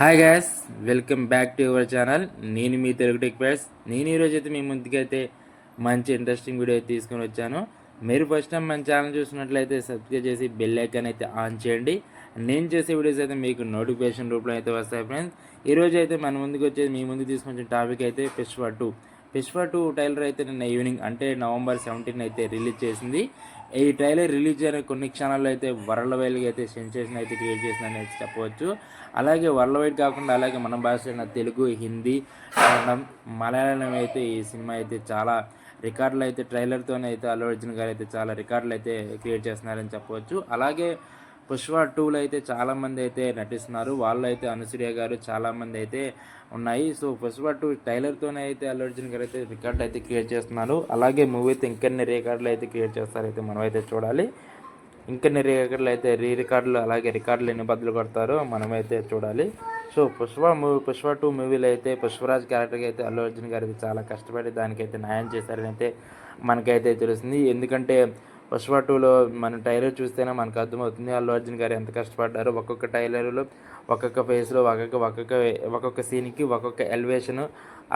Hi gas, welcome back to your channel. నేను మీ Telugu tech pass. నేను ఈరోజు అయితే మీ ముందుకైతే మంచి ఇంట్రెస్టింగ్ వీడియో తీసుకొని వచ్చాను. మీరు ఫస్ట్ టైం మన ఛానల్ చూసినట్లయితే సబ్స్క్రైబ్ చేసి బెల్ ఐకాన్ అయితే ఆన్ చేయండి. నేను చేసే వీడియోస్ అయితే మీకు నోటిఫికేషన్ రూపంలో అయితే వస్తాయి ఫ్రెండ్స్. ఈరోజు అయితే మన ముందుకు వచ్చేది మీ ముందుకు తీసుకొచ్చిన టాపిక్ అయితే పుష్ప 2 ట్రైలర్ అయితే నిన్న ఈవినింగ్ అంటే నవంబర్ 17 అయితే రిలీజ్ చేసింది. ఈ ట్రైలర్ రిలీజ్ అయిన కొన్ని క్షణాల్లో అయితే వరల్డ్ వైడ్గా అయితే సెన్సేషన్ అయితే క్రియేట్ చేసిందని అయితే చెప్పవచ్చు. అలాగే వరల్డ్ వైడ్ కాకుండా అలాగే మన భాష అయిన తెలుగు, హిందీ, కన్నడం, మలయాళం అయితే ఈ సినిమా అయితే చాలా రికార్డులు అయితే ట్రైలర్తోనే అయితే అల్లు అర్జున్ గారు అయితే చాలా రికార్డులు అయితే క్రియేట్ చేస్తున్నారని చెప్పవచ్చు. అలాగే పుష్ప 2లో అయితే చాలామంది అయితే నటిస్తున్నారు. వాళ్ళు అయితే అనుసూర్య గారు చాలామంది అయితే ఉన్నాయి. సో పుష్ప 2 ట్రైలర్తోనే అయితే అల్లు అర్జున్ గారు అయితే రికార్డులు అయితే క్రియేట్ చేస్తున్నారు. అలాగే మూవీ అయితే ఇంకెన్ని రికార్డులు అయితే క్రియేట్ చేస్తారైతే మనం అయితే చూడాలి. ఇంకెన్ని రికార్డులు అయితే రికార్డులు అలాగే రికార్డులు ఎన్ని బదులు కొడతారో మనమైతే చూడాలి. సో పుష్ప 2 మూవీలో అయితే పుష్పరాజ్ క్యారెక్టర్కి అయితే అల్లు అర్జున్ గారు చాలా కష్టపడి దానికైతే న్యాయం చేశారని అయితే మనకైతే తెలుస్తుంది. ఎందుకంటే పుష్ప 2లో మన ట్రైలర్ చూస్తేనే మనకు అర్థమవుతుంది అల్లు అర్జున్ గారు ఎంత కష్టపడ్డారో. ఒక్కొక్క ట్రైలర్లో ఒక్కొక్క ఫేస్లో ఒక్కొక్క సీన్కి ఒక్కొక్క ఎలివేషన్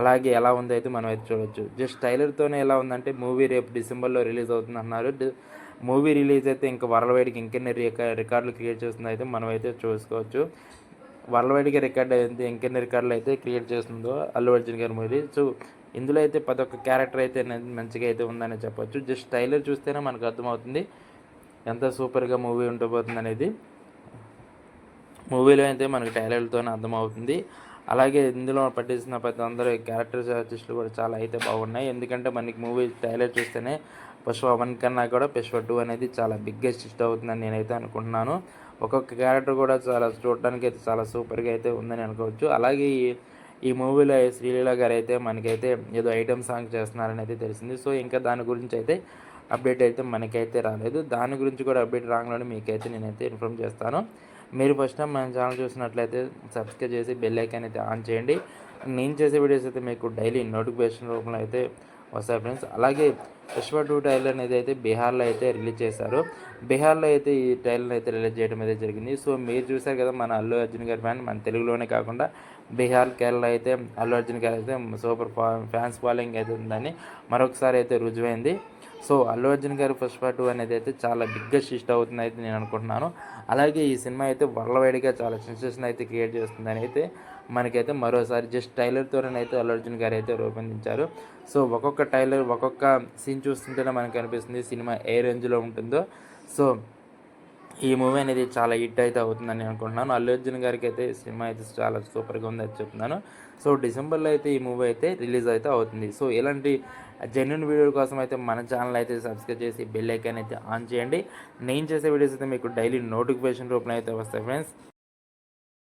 అలాగే ఎలా ఉందో అయితే మనం అయితే చూడవచ్చు. జస్ట్ ట్రైలర్తోనే ఎలా ఉందంటే మూవీ రేపు డిసెంబర్లో రిలీజ్ అవుతుంది అన్నారు. మూవీ రిలీజ్ అయితే ఇంకా వరల్డ్ వైడ్కి ఇంకెన్ని రికార్డులు క్రియేట్ చేస్తుందో అయితే మనం అయితే చూసుకోవచ్చు. వరల్డ్ వైడ్గా రికార్డ్ అయితే ఇంకెన్ని రికార్డులు అయితే క్రియేట్ చేస్తుందో అల్లు అర్జున్ గారి మూవీ. సో ఇందులో అయితే ప్రతి ఒక్క క్యారెక్టర్ అయితే మంచిగా అయితే ఉందని చెప్పొచ్చు. జస్ట్ ట్రైలర్ చూస్తేనే మనకు అర్థమవుతుంది ఎంత సూపర్గా మూవీ ఉండబోతుంది అనేది. మూవీలో అయితే మనకు ట్రైలర్తోనే అర్థమవుతుంది. అలాగే ఇందులో పట్టిస్తున్న ప్రతి అందరూ క్యారెక్టర్స్ ఆర్టిస్టులు కూడా చాలా అయితే బాగున్నాయి. ఎందుకంటే మనకి మూవీ ట్రైలర్ చూస్తేనే పుష్ప 1 కన్నా కూడా పుష్ప 2 అనేది చాలా బిగ్గెస్ట్ హిట్ అవుతుందని నేనైతే అనుకుంటున్నాను. ఒక్కొక్క క్యారెక్టర్ కూడా చాలా చూడడానికి అయితే చాలా సూపర్గా అయితే ఉందని అనుకోవచ్చు. అలాగే ఈ మూవీలో శ్రీలీల గారు అయితే మనకైతే ఏదో ఐటమ్ సాంగ్ చేస్తున్నారని అయితే తెలిసింది. సో ఇంకా దాని గురించి అయితే అప్డేట్ అయితే మనకైతే రాలేదు. దాని గురించి కూడా అప్డేట్ రాగానే మీకైతే నేనైతే ఇన్ఫార్మ్ చేస్తాను. మీరు ఫస్ట్ టైం మన ఛానల్ చూసినట్లయితే సబ్స్క్రైబ్ చేసి బెల్ ఐకాన్ అయితే ఆన్ చేయండి. నేను చేసే వీడియోస్ అయితే మీకు డైలీ నోటిఫికేషన్ రూపంలో అయితే వస్తాయి ఫ్రెండ్స్. అలాగే పుష్ప 2 ట్రైలర్ అనేది అయితే బీహార్లో అయితే రిలీజ్ చేశారు. బీహార్లో అయితే ఈ ట్రైలర్ అయితే రిలీజ్ చేయడం అయితే జరిగింది. సో మీరు చూసారు కదా మన అల్లు అర్జున్ గారి ఫ్యాన్ మన తెలుగులోనే కాకుండా బీహార్, కేరళ అయితే అల్లు అర్జున్ గారు అయితే సూపర్ ఫ్యాన్స్ ఫాలోయింగ్ అయితే ఉందని మరొకసారి అయితే రుజువైంది. సో అల్లు అర్జున్ గారి పుష్ప 2 అనేది అయితే చాలా బిగ్గెస్ట్ హిట్ అవుతుంది అయితే నేను అనుకుంటున్నాను. అలాగే ఈ సినిమా అయితే వరల్డ్ వైడ్గా చాలా సెన్సేషన్ అయితే క్రియేట్ చేస్తుందని అయితే మనకైతే మరోసారి జస్ట్ ట్రైలర్తోనైతే అల్లు అర్జున్ గారు అయితే రూపొందించారు. సో ఒక్కొక్క ట్రైలర్ ఒక్కొక్క సీన్ చూస్తుంటేనే మనకు అనిపిస్తుంది సినిమా ఏ రేంజ్లో ఉంటుందో. సో ఈ మూవీ అనేది చాలా హిట్ అయితే అవుతుందని నేను అనుకుంటున్నాను. అల్లు అర్జున్ గారికి అయితే సినిమా అయితే చాలా సూపర్గా ఉందని చెప్తున్నాను. సో డిసెంబర్లో అయితే ఈ మూవీ అయితే రిలీజ్ అయితే అవుతుంది. సో ఇలాంటి జెన్యున్ వీడియో కోసం అయితే మన ఛానల్ అయితే సబ్స్క్రైబ్ చేసి బెల్ ఐకాన్ అయితే ఆన్ చేయండి. నేను చేసే వీడియోస్ అయితే మీకు డైలీ నోటిఫికేషన్ రూపంలో అయితే వస్తాయి ఫ్రెండ్స్.